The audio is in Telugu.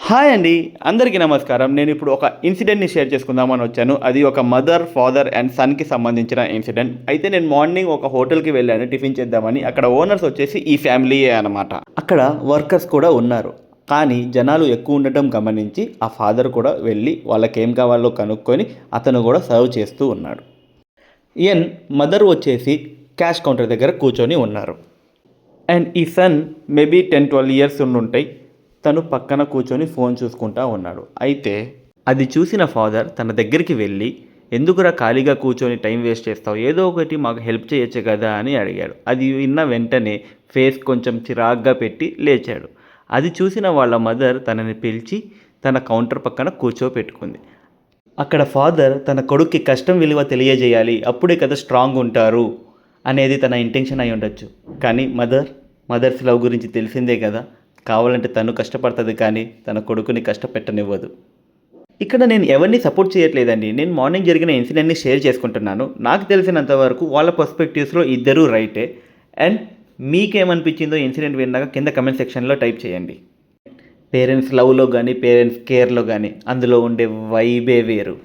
హాయ్ అండి, అందరికీ నమస్కారం. నేను ఇప్పుడు ఒక ఇన్సిడెంట్ని షేర్ చేసుకుందామని వచ్చాను. అది ఒక మదర్, ఫాదర్ అండ్ సన్కి సంబంధించిన ఇన్సిడెంట్. అయితే నేను మార్నింగ్ ఒక హోటల్కి వెళ్ళాను టిఫిన్ చేద్దామని. అక్కడ ఓనర్స్ వచ్చేసి ఈ ఫ్యామిలీయే అనమాట. అక్కడ వర్కర్స్ కూడా ఉన్నారు. కానీ జనాలు ఎక్కువ ఉండటం గమనించి ఆ ఫాదర్ కూడా వెళ్ళి వాళ్ళకి ఏం కావాలో కనుక్కొని అతను కూడా సర్వ్ చేస్తూ ఉన్నాడు. ఈయన్ మదర్ వచ్చేసి క్యాష్ కౌంటర్ దగ్గర కూర్చొని ఉన్నారు. అండ్ ఈ సన్ మేబీ 10-12 ఇయర్స్ ఉండుంటాయి. తను పక్కన కూర్చొని ఫోన్ చూసుకుంటా ఉన్నాడు. అయితే అది చూసిన ఫాదర్ తన దగ్గరికి వెళ్ళి, ఎందుకురా ఖాళీగా కూర్చొని టైం వేస్ట్ చేస్తావు, ఏదో ఒకటి మాకు హెల్ప్ చేయొచ్చు కదా అని అడిగాడు. అది విన్న వెంటనే ఫేస్ కొంచెం చిరాగ్గా పెట్టి లేచాడు. అది చూసిన వాళ్ళ మదర్ తనని పిలిచి తన కౌంటర్ పక్కన కూర్చోపెట్టుకుంది. అక్కడ ఫాదర్ తన కొడుక్కి కష్టం విలువ తెలియజేయాలి, అప్పుడే కదా స్ట్రాంగ్ ఉంటారు అనేది తన ఇంటెన్షన్ అయి ఉండొచ్చు. కానీ మదర్స్ లవ్ గురించి తెలిసిందే కదా, కావాలంటే తను కష్టపడుతుంది కానీ తన కొడుకుని కష్టపెట్టనివ్వదు. ఇక్కడ నేను ఎవరిని సపోర్ట్ చేయట్లేదండి. నేను మార్నింగ్ జరిగిన ఇన్సిడెంట్ని షేర్ చేసుకుంటున్నాను. నాకు తెలిసినంత వరకు వాళ్ళ పర్స్పెక్టివ్స్లో ఇద్దరూ రైటే. అండ్ మీకేమనిపించిందో ఇన్సిడెంట్ విన్నాక కింద కమెంట్ సెక్షన్లో టైప్ చేయండి. పేరెంట్స్ లవ్లో కానీ పేరెంట్స్ కేర్లో కానీ అందులో ఉండే వైబే వేరు.